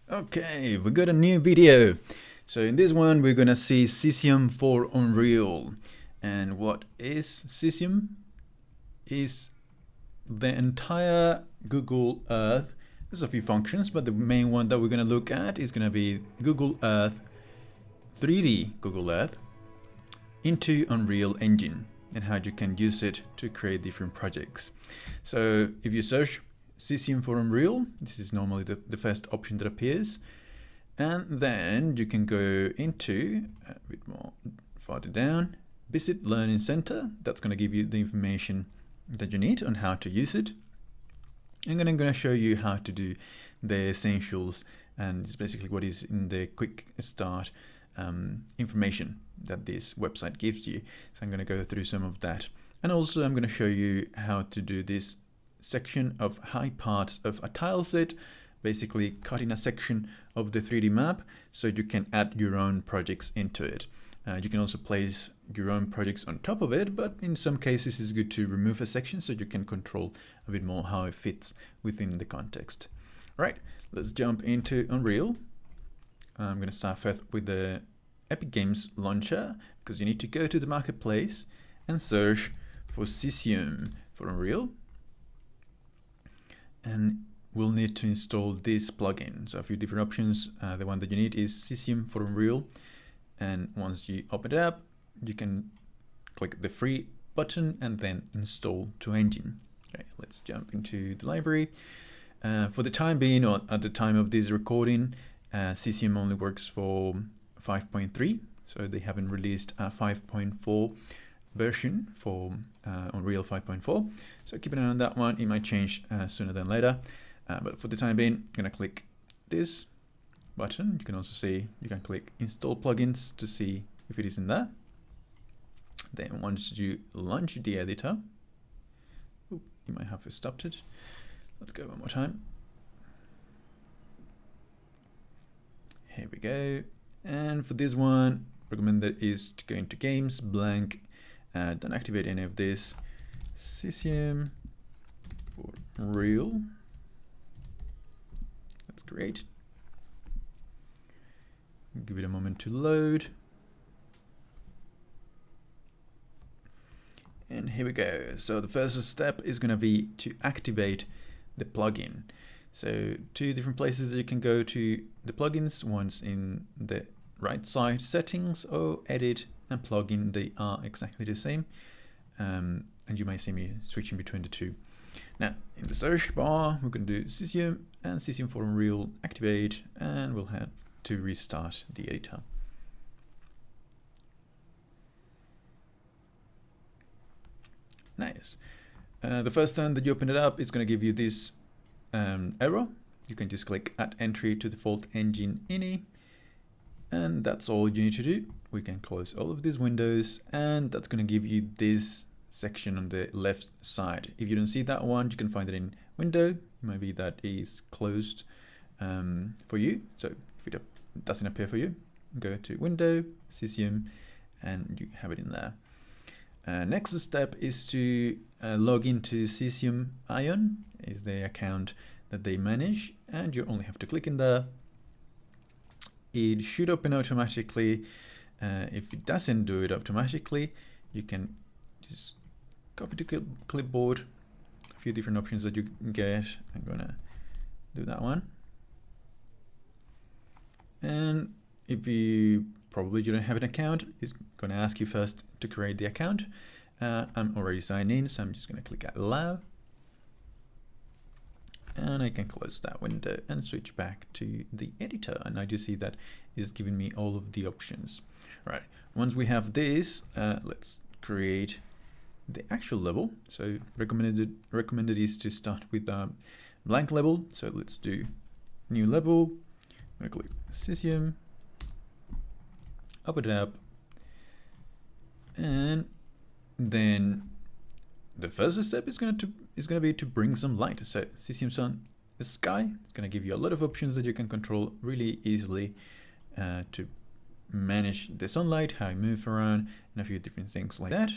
Okay, we got a new video. So in this one, we're gonna see Cesium for Unreal. And what is Cesium? Is the entire Google Earth. There's a few functions, but the main one that we're gonna look at is gonna be Google Earth, 3D Google Earth, into Unreal Engine, and how you can use it to create different projects. So if you search Cesium for Unreal, this is normally the first option that appears, and then you can go into a bit more farther down, visit Learning Center. That's going to give you the information that you need on how to use it, and then I'm going to show you how to do the essentials, and it's basically what is in the quick start information that this website gives you. So I'm going to go through some of that, and also I'm going to show you how to do this section of high parts of a tile set, basically cutting a section of the 3D map so you can add your own projects into it. You can also place your own projects on top of it, but in some cases it's good to remove a section so you can control a bit more how it fits within the context. Right, let's jump into Unreal. I'm going to start first with the Epic Games launcher, because you need to go to the marketplace and search for Cesium for Unreal. And we'll need to install this plugin. So a few different options. The one that you need is Cesium for Unreal. And once you open it up, you can click the free button and then install to engine. Okay, let's jump into the library. For the time being, or at the time of this recording, Cesium only works for 5.3. So they haven't released a 5.4 version for Unreal 5.4, so keep an eye on that one. It might change sooner than later, but for the time being, I'm gonna click this button. You can also see you can click install plugins to see if it is in there. Then once you launch the editor, you might have stopped it. Let's go one more time. Here we go. And for this one, recommended is to go into games, blank. Don't activate any of this. Cesium for Unreal. That's great. Give it a moment to load. And here we go. So the first step is going to be to activate the plugin. So two different places that you can go to the plugins. One's in the right side, settings, or edit and plugin. They are exactly the same, and you might see me switching between the two. Now in the search bar, we're going to do Cesium and Cesium for Unreal, activate, and we'll have to restart the editor. Nice. The first time that you open it up, it's going to give you this error. You can just click add entry to default engine ini, and that's all you need to do. We can close all of these windows, and that's going to give you this section on the left side. If you don't see that one, you can find it in window. It might be that is closed for you. So if it doesn't appear for you, go to window, Cesium, and you have it in there. Next step is to log into Cesium Ion, is the account that they manage, and you only have to click in there. It should open automatically. If it doesn't do it automatically, you can just copy to clipboard. A few different options that you can get. I'm gonna do that one. And if you probably don't have an account, it's gonna ask you first to create the account. I'm already signed in, so I'm just gonna click allow. And I can close that window and switch back to the editor. And I do see that is giving me all of the options. Right, once we have this, let's create the actual level. So recommended is to start with a blank level. So let's do new level. I'm gonna click Cesium, open it up, and then the first step is going to be to bring some light. So Cesium's on the sky. It's going to give you a lot of options that you can control really easily to manage the sunlight, how you move around, and a few different things like that.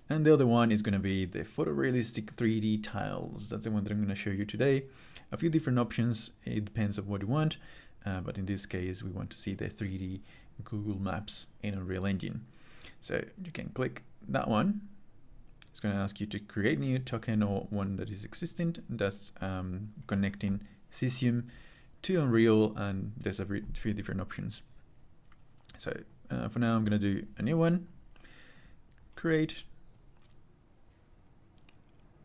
And the other one is going to be the photorealistic 3D tiles. That's the one that I'm going to show you today. A few different options. It depends on what you want. but in this case we want to see the 3D Google Maps in Unreal Engine. So you can click that one. It's going to ask you to create new token or one that is existing. That's connecting Cesium to Unreal, and there's three different options. So for now I'm going to do a new one, create,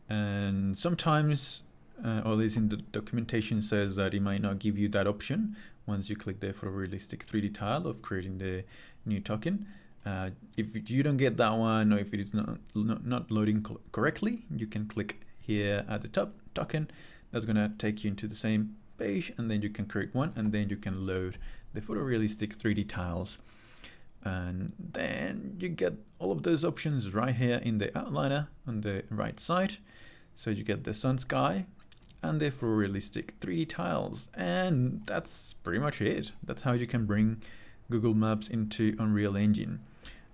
and sometimes, or at least in the documentation, says that it might not give you that option once you click the photorealistic 3D tile of creating the new token. If you don't get that one, or if it is not loading correctly, you can click here at the top, token. That's going to take you into the same page, and then you can create one, and then you can load the photorealistic 3D tiles. And then you get all of those options right here in the outliner on the right side. So you get the sun sky and the photorealistic 3D tiles, and that's pretty much it. That's how you can bring Google Maps into Unreal Engine.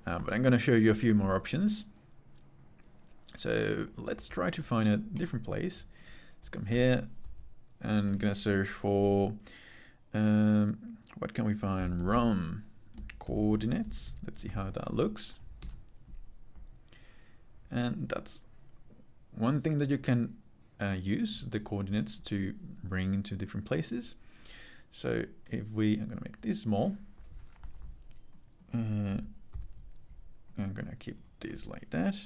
But I'm going to show you a few more options. So let's try to find a different place. Let's come here and I'm going to search for, what can we find? Rome coordinates. Let's see how that looks. And that's one thing that you can use the coordinates to bring into different places. So if I'm going to make this small. I'm going to keep this like that.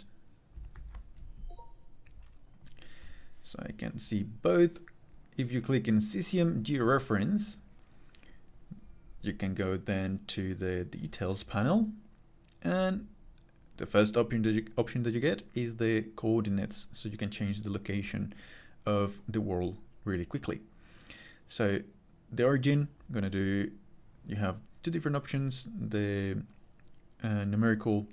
So I can see both. If you click in Cesium georeference, you can go then to the details panel, and the first option that you get is the coordinates, so you can change the location of the world really quickly. So the origin, I'm going to do, you have two different options, the numerical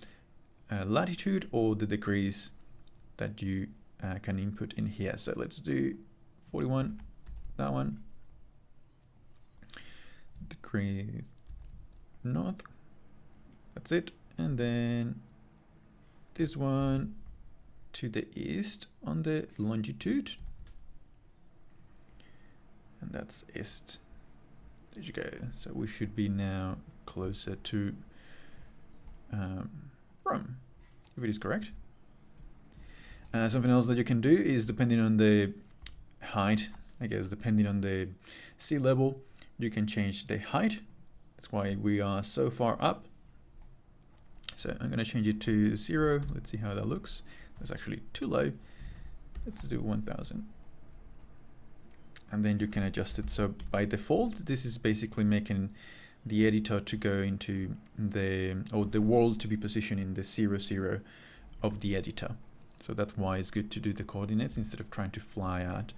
latitude or the degrees that you can input in here. So let's do 41, that one, degree north, that's it, and then this one to the east on the longitude, and that's east. There you go. So we should be now closer to Rome, if it is correct. Something else that you can do is, depending on the height, I guess depending on the sea level, you can change the height. That's why we are so far up. So I'm going to change it to 0. Let's see how that looks. That's actually too low. Let's do 1000. And then you can adjust it. So by default, this is basically making the editor to go into the world to be positioned in the 00 of the editor. So that's why it's good to do the coordinates instead of trying to fly out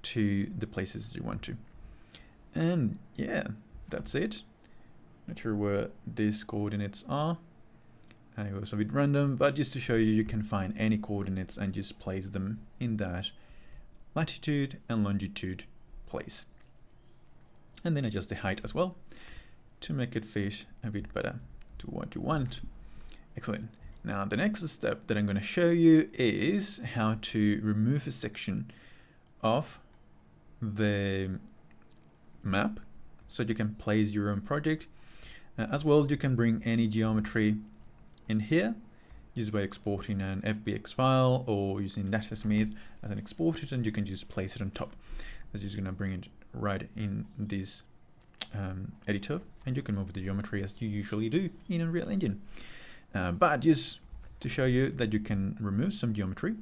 to the places you want to. And yeah, that's it. Not sure where these coordinates are. And it was a bit random, but just to show you, you can find any coordinates and just place them in that latitude and longitude place. And then adjust the height as well to make it fit a bit better to what you want. Excellent. Now the next step that I'm going to show you is how to remove a section of the map so you can place your own project. As well, you can bring any geometry in here just by exporting an FBX file or using DataSmith as an exported, and you can just place it on top. That's just going to bring it right in this editor, and you can move the geometry as you usually do in Unreal Engine. But just to show you that you can remove some geometry,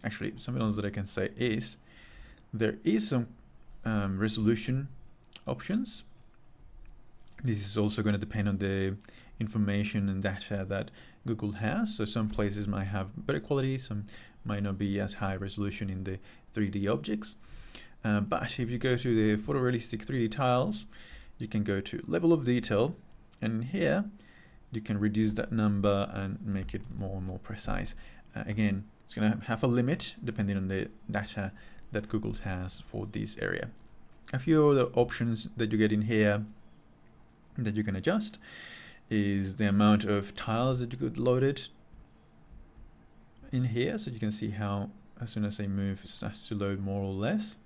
actually something else that I can say is there is some resolution options. This is also going to depend on the information and data that Google has. So some places might have better quality, some might not be as high resolution in the 3D objects. But if you go to the photorealistic 3D tiles, you can go to level of detail, and here you can reduce that number and make it more and more precise. Again, it's going to have a limit depending on the data that Google has for this area. A few other options that you get in here that you can adjust is the amount of tiles that you could load it in here, so you can see how as soon as I move it starts to load more or less.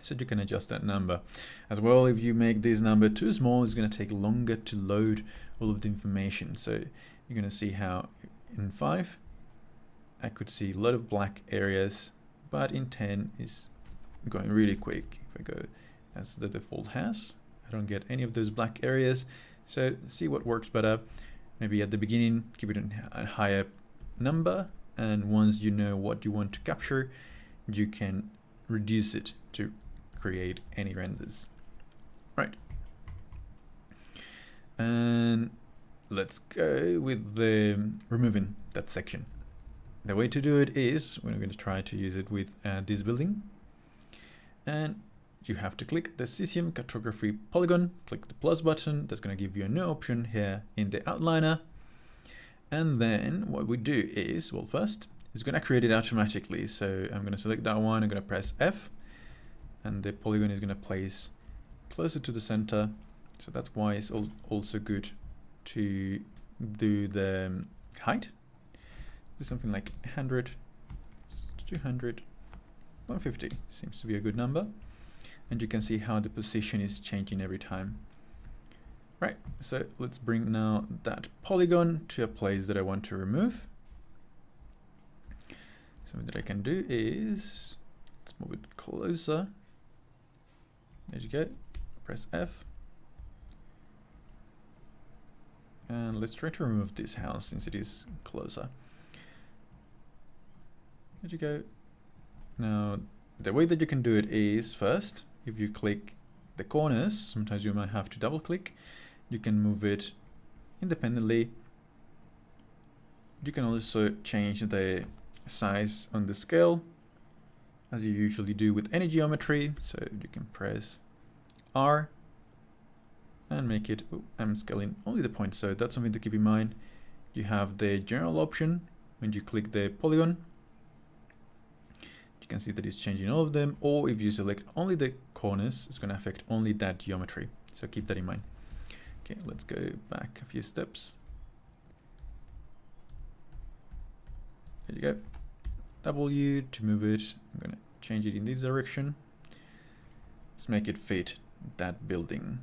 So you can adjust that number as well. If you make this number too small, it's going to take longer to load all of the information. So you're going to see how in 5 I could see a lot of black areas, but in 10 is going really quick. If I go as the default has, I don't get any of those black areas. So see what works better. Maybe at the beginning keep it a higher number, and once you know what you want to capture, you can reduce it to create any renders. Right. And let's go with the removing that section. The way to do it is we're going to try to use it with this building, and you have to click the Cesium cartography polygon, click the plus button. That's going to give you a new option here in the outliner. And then what we do is, well, first it's going to create it automatically. So I'm going to select that one, I'm going to press F, and the polygon is going to place closer to the center. So that's why it's also good to do the height. Do something like 100, 200, 150 seems to be a good number. And you can see how the position is changing every time. Right, so let's bring now that polygon to a place that I want to remove. Something that I can do is, let's move it closer. There you go, press F. And let's try to remove this house since it is closer. There you go. Now, the way that you can do it is first, if you click the corners, sometimes you might have to double click. You can move it independently. You can also change the size on the scale as you usually do with any geometry. So you can press R and make it, oh, I'm scaling only the point, so that's something to keep in mind. You have the general option when you click the polygon. You can see that it's changing all of them, or if you select only the corners, it's going to affect only that geometry. So keep that in mind. Okay, let's go back a few steps. There you go. W to move it. I'm going to change it in this direction. Let's make it fit that building.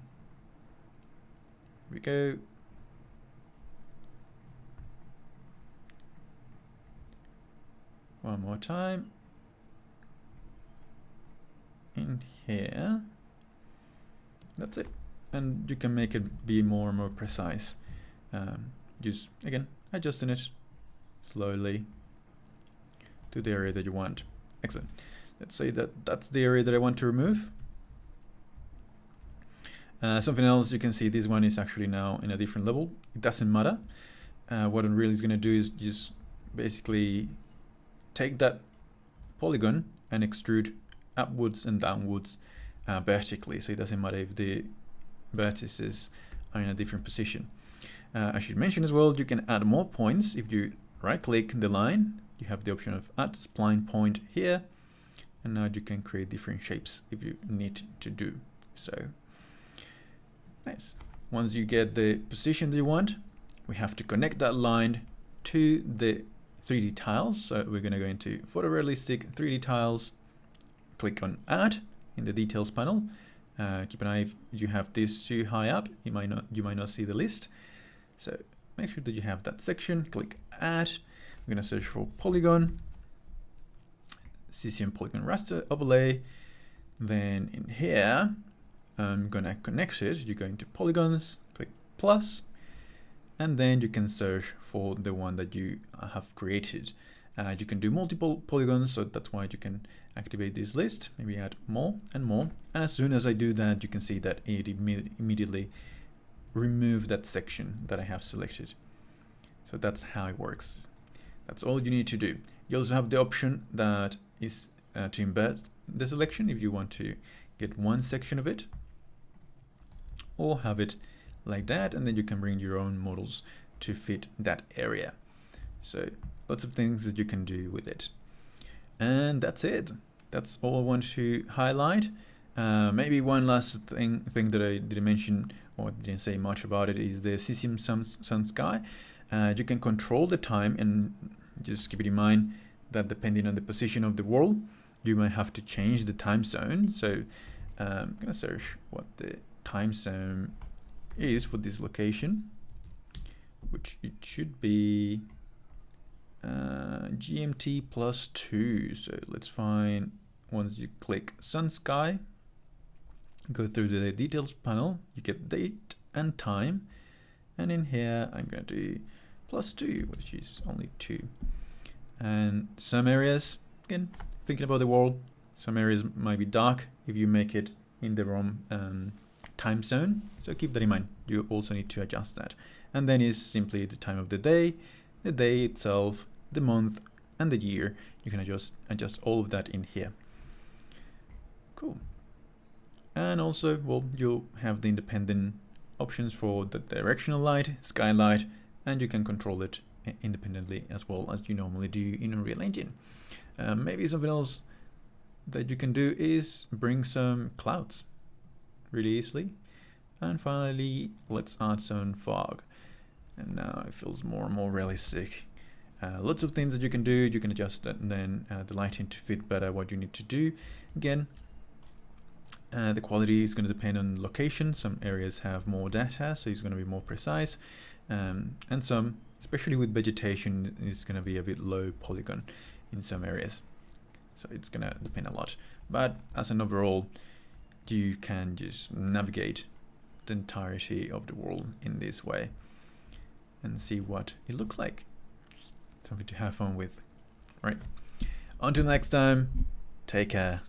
Here we go. One more time. In here, that's it, and you can make it be more and more precise. Just again adjusting it slowly to the area that you want. Excellent. Let's say that that's the area that I want to remove. Something else, you can see this one is actually now in a different level. It doesn't matter. What it really is going to do is just basically take that polygon and extrude upwards and downwards vertically, so it doesn't matter if the vertices are in a different position. I should mention as well, you can add more points. If you right click the line, you have the option of add spline point here, and now you can create different shapes if you need to do so. Nice. Once you get the position that you want, we have to connect that line to the 3D tiles. So we're going to go into photorealistic 3D tiles, click on add in the details panel. Keep an eye if you have this too high up, you might not see the list. So make sure that you have that section, click add. We're going to search for polygon, Cesium polygon raster overlay. Then in here, I'm going to connect it. You go into polygons, click plus, and then you can search for the one that you have created. You can do multiple polygons, so that's why you can activate this list, maybe add more and more. And as soon as I do that, you can see that it immediately remove that section that I have selected. So that's how it works. That's all you need to do. You also have the option that is to embed the selection if you want to get one section of it, or have it like that, and then you can bring your own models to fit that area. So lots of things that you can do with it. And that's it. That's all I want to highlight. Maybe one last thing that I didn't mention or didn't say much about it is the Cesium sun sky. You can control the time, and just keep it in mind that depending on the position of the world, you might have to change the time zone. So I'm gonna search what the time zone is for this location, which it should be GMT +2. So let's find, once you click sun sky, go through the details panel, you get date and time, and in here I'm going to do +2, which is only 2. And some areas, again, thinking about the world, some areas might be dark if you make it in the wrong time zone, so keep that in mind. You also need to adjust that. And then is simply the time of the day itself, the month, and the year. You can adjust all of that in here. Cool. And also, well, you'll have the independent options for the directional light, skylight, and you can control it independently as well as you normally do in Unreal Engine. Maybe something else that you can do is bring some clouds really easily. And finally, let's add some fog. And now it feels more and more realistic. Lots of things that you can do. You can adjust that and then the lighting to fit better what you need to do. Again, the quality is going to depend on location. Some areas have more data, so it's going to be more precise. And some, especially with vegetation, is going to be a bit low polygon in some areas. So it's going to depend a lot. But as an overall, you can just navigate the entirety of the world in this way and see what it looks like. Something to have fun with, right? Until next time, take care.